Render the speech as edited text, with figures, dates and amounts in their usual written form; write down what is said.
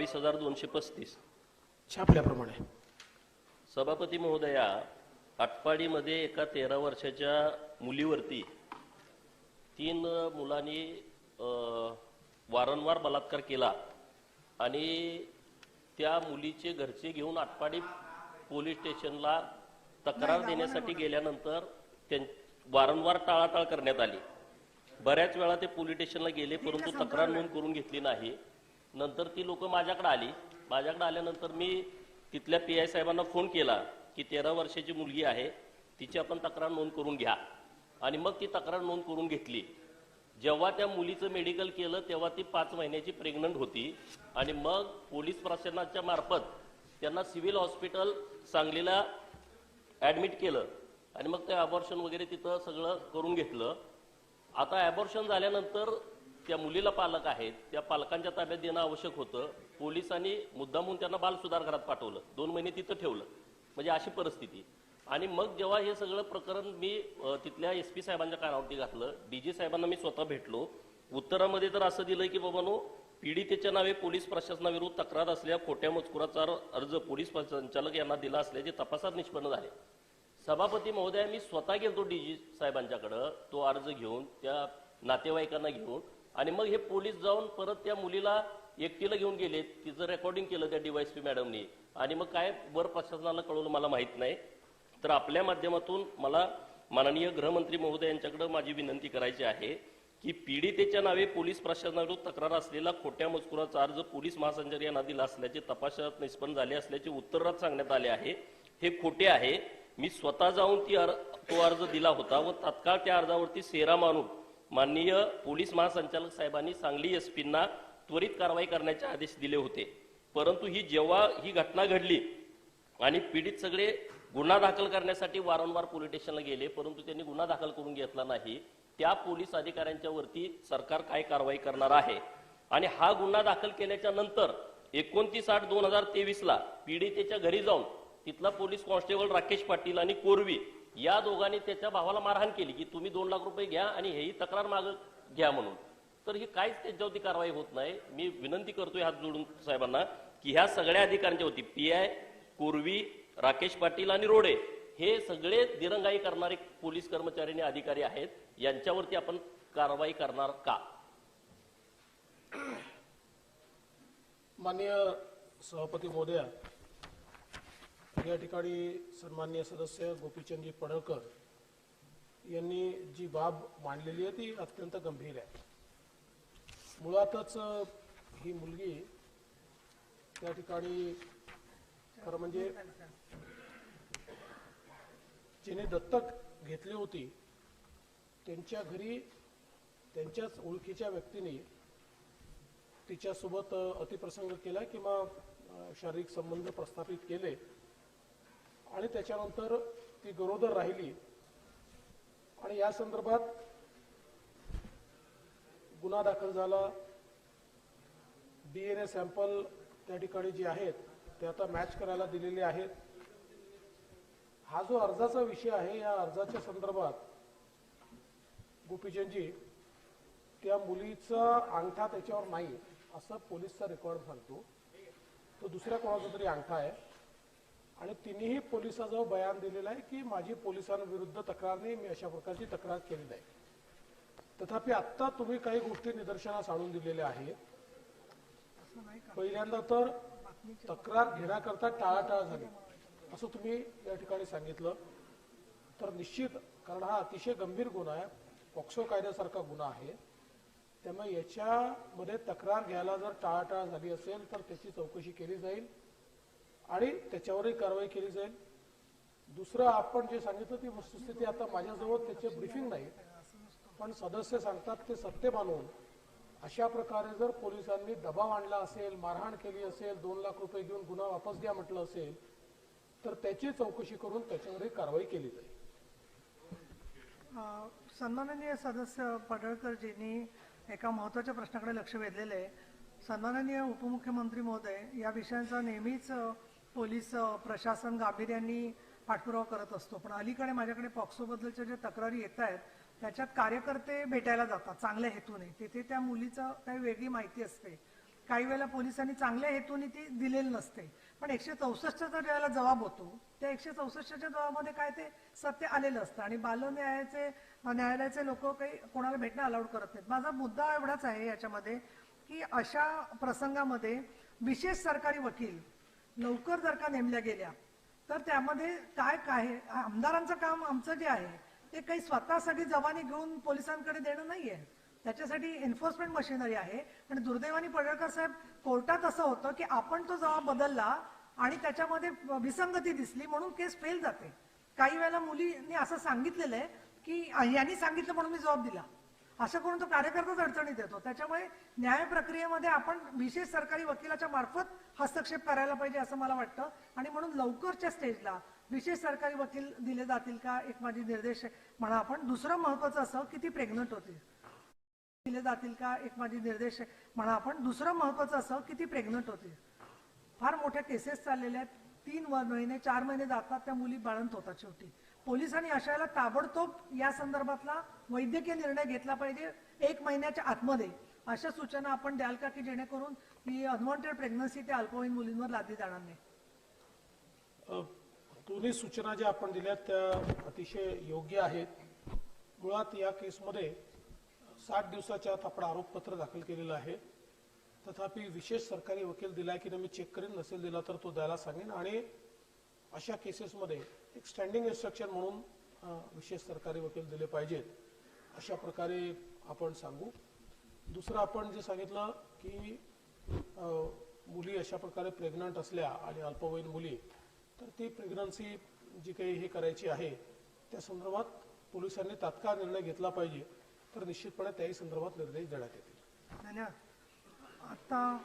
22,235 छापल्याप्रमाणे. सभापती महोदया, आटपाडीमध्ये एका 13 वर्षाच्या मुलीवरती 3 मुलांनी वारंवार बलात्कार केला आणि त्या मुलीचे घरचे घेऊन आटपाडी पोलीस स्टेशनला तक्रार देण्यासाठी गेल्यानंतर वारंवार टाळाटाळ करण्यात आली. बऱ्याच वेळा ते पोलीस स्टेशनला गेले, परंतु तक्रार नोंद करून घेतली नाही. नंतर ती लोक माझ्याकडे आली. माझ्याकडे आल्यानंतर मी तिथल्या PI साहेबांना फोन केला की 13 वर्षाची मुलगी आहे, तिची आपण तक्रार नोंद करून घ्या. आणि मग ती तक्रार नोंद करून घेतली. जेव्हा त्या मुलीचं मेडिकल केलं तेव्हा ती 5 महिन्याची प्रेग्नंट होती आणि मग पोलीस प्रशासनाच्या मार्फत त्यांना सिव्हिल हॉस्पिटल सांगलीला ॲडमिट केलं आणि मग ते अबॉर्शन वगैरे तिथं सगळं करून घेतलं. आता ॲबॉर्शन झाल्यानंतर त्या मुलीला पालक आहेत, त्या पालकांच्या ताब्यात देणं आवश्यक होतं. पोलिसांनी मुद्दामून त्यांना बाल सुधारगृहात पाठवलं, 2 महिने तिथं ठेवलं. म्हणजे अशी परिस्थिती. आणि मग जेव्हा हे सगळं प्रकरण मी तिथल्या SP साहेबांच्या कानावरती घातलं, DG साहेबांना मी स्वतः भेटलो. उत्तरामध्ये तर असं दिलं की बाबांनो, पीडितेच्या नावे पोलीस प्रशासनाविरुद्ध तक्रार असलेल्या खोट्या मजकुराचा अर्ज पोलीस संचालक यांना दिला असल्याचे तपासात निष्पन्न झाले. सभापती महोदया, मी स्वतः गेलो DG साहेबांच्याकडं तो अर्ज घेऊन, त्या नातेवाईकांना घेऊन. आणि मग हे पोलीस जाऊन परत त्या मुलीला एकटीला घेऊन गेले. तिचं रेकॉर्डिंग केलं त्या DYSP मॅडमनी. आणि मग काय वर प्रशासनाला कळवलं मला माहीत नाही. तर आपल्या माध्यमातून मला माननीय गृहमंत्री महोदय यांच्याकडे माझी विनंती करायची आहे की पीडितेच्या नावे पोलीस प्रशासनाविरुद्ध तक्रार असलेला खोट्या मजकुराचा अर्ज पोलीस महासंचालक यांना दिला असल्याचे तपासात निष्पन्न झाले असल्याचे उत्तरात सांगण्यात आले आहे. हे खोटे आहे. मी स्वतः जाऊन तो अर्ज दिला होता व तत्काळ त्या अर्जावरती सेरा मानून माननीय पोलीस महासंचालक साहेबांनी सांगली SPंना त्वरित कारवाई करण्याचे आदेश दिले होते. परंतु जेव्हा ही घटना घडली आणि पीडित सगळे गुन्हा दाखल करण्यासाठी वारंवार पोलीस स्टेशनला गेले, परंतु त्यांनी गुन्हा दाखल करून घेतला नाही. त्या पोलीस अधिकाऱ्यांच्या वरती सरकार काय कारवाई करणार आहे. आणि हा गुन्हा दाखल केल्याच्या नंतर 29/8/2023ला पीडितेच्या घरी जाऊन तिथला पोलीस कॉन्स्टेबल राकेश पाटील आणि कोरवी या दोघांनी त्याच्या भावाला मारहाण केली की तुम्ही 2 लाख रुपये घ्या आणि हेही तक्रार माग घ्या म्हणून. तर ही काहीच त्याच्यावरती कारवाई होत नाही. मी विनंती करतोय हात जोडून साहेबांना की ह्या सगळ्या अधिकाऱ्यांच्या वरती PI, कोरवी, राकेश पाटील आणि रोडे हे सगळे दिरंगाई करणारे पोलीस कर्मचारी आणि अधिकारी आहेत. यांच्यावरती आपण कारवाई करणार का? माननीय सभापती महोदया, या ठिकाणी सन्माननीय सदस्य गोपीचंदजी पडळकर यांनी जी बाब मांडलेली आहे ती अत्यंत गंभीर आहे. मुळातच ही मुलगी त्या ठिकाणी खरं म्हणजे जिने दत्तक घेतली होती त्यांच्या घरी त्यांच्याच ओळखीच्या व्यक्तीने तिच्यासोबत अतिप्रसंग केला किंवा शारीरिक संबंध प्रस्थापित केले आणि त्याच्यानंतर ती गरोदर राहिली. आणि या संदर्भात गुन्हा दाखल झाला. DNA सॅम्पल त्या ठिकाणी जे आहेत ते आता मॅच करायला दिलेले आहेत. हा जो अर्जाचा विषय आहे, या अर्जाच्या संदर्भात गोपीचंदजी, त्या मुलीचा अंगठा त्याच्यावर नाही असं पोलीसचा रेकॉर्ड सांगतो. तो दुसऱ्या कोणाचा तरी अंगठा आहे. आणि तिनेही पोलिसाजवळ बयान दिलेलं आहे की माझी पोलिसांविरुद्ध तक्रार नाही, मी अशा प्रकारची तक्रार केलेली आहे. तथापि आत्ता तुम्ही काही गोष्टी निदर्शनास आणून दिलेल्या आहेत. पहिल्यांदा तर तक्रार घेण्याकरता टाळाटाळ झाली असं तुम्ही या ठिकाणी सांगितलं. तर निश्चित, कारण हा अतिशय गंभीर गुन्हा आहे, पॉक्सो कायद्यासारखा गुन्हा आहे. त्यामुळे याच्यामध्ये तक्रार घ्यायला जर टाळाटाळ झाली असेल तर त्याची चौकशी केली जाईल आणि त्याच्यावरही कारवाई केली जाईल. दुसरं, आपण जे सांगितलं ती वस्तुस्थिती आता माझ्याजवळ त्याचे ब्रीफिंग नाही, पण सदस्य सांगतात ते सत्य मानून अशा प्रकारे जर पोलिसांनी दबाव आणला असेल, मारहाण केली असेल, 2 लाख रुपये घेऊन गुन्हा वापस घ्या म्हटलं असेल तर त्याची चौकशी करून त्याच्यावरही कारवाई केली जाईल. सन्माननीय सदस्य पडळकरजींनी एका महत्त्वाच्या प्रश्नाकडे लक्ष वेधलेलं आहे. सन्माननीय उपमुख्यमंत्री महोदय, या विषयांचा नेहमीच पोलीस प्रशासन गांभीर्याने पाठपुरावा करत असतो. पण अलीकडे माझ्याकडे पॉक्सोबद्दलच्या ज्या तक्रारी येत आहेत त्याच्यात कार्यकर्ते भेटायला जातात चांगल्या हेतूने. तिथे त्या मुलीचं काही वेगळी माहिती असते काही वेळेला पोलिसांनी चांगल्या हेतूने ती दिलेली नसते, पण 164चा ज्यावेळेला जबाब होतो त्या 164च्या जबाबामध्ये काय ते सत्य आलेलं असतं आणि न्यायालयाचे लोक काही कोणाला भेटणं अलाउड करत नाहीत. माझा मुद्दा एवढाच आहे याच्यामध्ये की अशा प्रसंगामध्ये विशेष सरकारी वकील लवकर जर का नेमल्या गेल्या तर त्यामध्ये काय काय आमदारांचं काम आमचं जे आहे ते काही स्वतःसाठी जबानी घेऊन पोलिसांकडे देणं नाहीये. त्याच्यासाठी एन्फोर्समेंट मशिनरी आहे. आणि दुर्दैवाने पडळकर साहेब, कोर्टात असं होतं की आपण तो जबाब बदलला आणि त्याच्यामध्ये विसंगती दिसली म्हणून केस फेल जाते. काही वेळेला मुलींनी असं सांगितलेलं आहे की यांनी सांगितलं म्हणून मी जबाब दिला, असं करून तो कार्यकर्ताच अडचणीत येतो. त्याच्यामुळे न्याय प्रक्रियेमध्ये आपण विशेष सरकारी वकिलाच्या मार्फत हस्तक्षेप करायला पाहिजे असं मला वाटतं. आणि म्हणून लवकरच्या स्टेजला विशेष सरकारी वकील दिले जातील का, एक माझी निर्देश म्हणा आपण. दुसरं महत्वाचं असं की ती प्रेग्नंट होती दिले जातील का, एक माझी निर्देश म्हणा आपण. दुसरं महत्वाचं असं की ती प्रेग्नंट होती. फार मोठ्या केसेस चाललेल्या आहेत. 3 महिने 4 महिने जातात, त्या मुली बाळंत होतात. शेवटी पोलिसांनी अशाला ताबडतोब या संदर्भातला वैद्यकीय निर्णय घेतला पाहिजे 1 महिन्याच्या आतमध्ये. अशा सूचना आपण द्याल का की जेणेकरून ही अनवॉन्टेड प्रेग्नन्सी त्या अल्पवयीन मुलींवर लादली जाणार नाही? दोन्ही सूचना ज्या आपण दिल्यात त्या अतिशय योग्य आहेत. मुळात या केसमध्ये 60 दिवसाच्या आत आपण आरोपपत्र दाखल केलेलं आहे. तथापि विशेष सरकारी वकील दिलाय की नाही मी चेक करेन, नसेल दिला तर तो द्यायला सांगेन. आणि अशा केसेसमध्ये एक स्टँडिंग इन्स्ट्रक्शन म्हणून विशेष सरकारी वकील दिले पाहिजेत अशा प्रकारे आपण सांगू. दुसरं आपण जे सांगितलं की मुली अशा प्रकारे प्रेग्नंट असल्या आणि अल्पवयीन मुली, तर ती प्रेग्नन्सी जी काही हे करायची आहे त्या संदर्भात पोलिसांनी तात्काळ निर्णय घेतला पाहिजे. तर निश्चितपणे त्याही संदर्भात निर्देश देण्यात येतील. धन्यवाद. आता